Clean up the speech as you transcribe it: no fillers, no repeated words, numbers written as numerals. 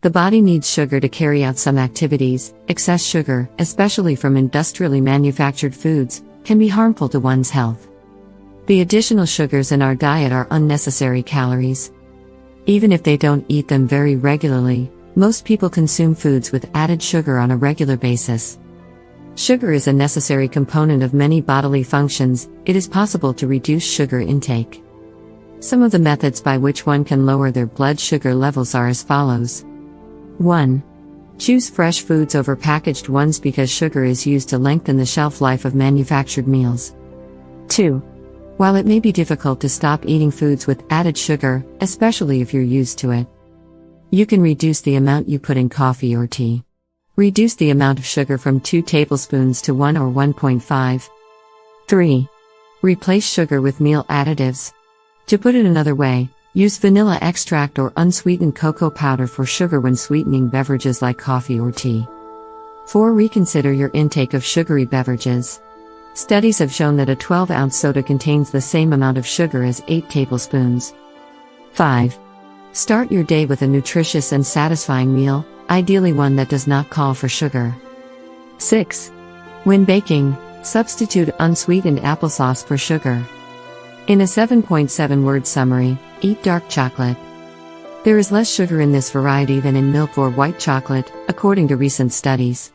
The body needs sugar to carry out some activities. Excess sugar, especially from industrially manufactured foods, can be harmful to one's health. The additional sugars in our diet are unnecessary calories. Even if they don't eat them very regularly, most people consume foods with added sugar on a regular basis. Sugar is a necessary component of many bodily functions. It is possible to reduce sugar intake. Some of the methods by which one can lower their blood sugar levels are as follows. 1. Choose fresh foods over packaged ones because sugar is used to lengthen the shelf life of manufactured meals. 2. While it may be difficult to stop eating foods with added sugar, especially if you're used to it, you can reduce the amount you put in coffee or tea. Reduce the amount of sugar from 2 tablespoons to 1 or 1.5. 3. Replace sugar with meal additives. To put it another way, use vanilla extract or unsweetened cocoa powder for sugar when sweetening beverages like coffee or tea. 4. Reconsider your intake of sugary beverages. Studies have shown that a 12-ounce soda contains the same amount of sugar as 8 tablespoons. 5. Start your day with a nutritious and satisfying meal, ideally one that does not call for sugar. 6. When baking, substitute unsweetened applesauce for sugar. In a 7.7-word summary, eat dark chocolate. There is less sugar in this variety than in milk or white chocolate, according to recent studies.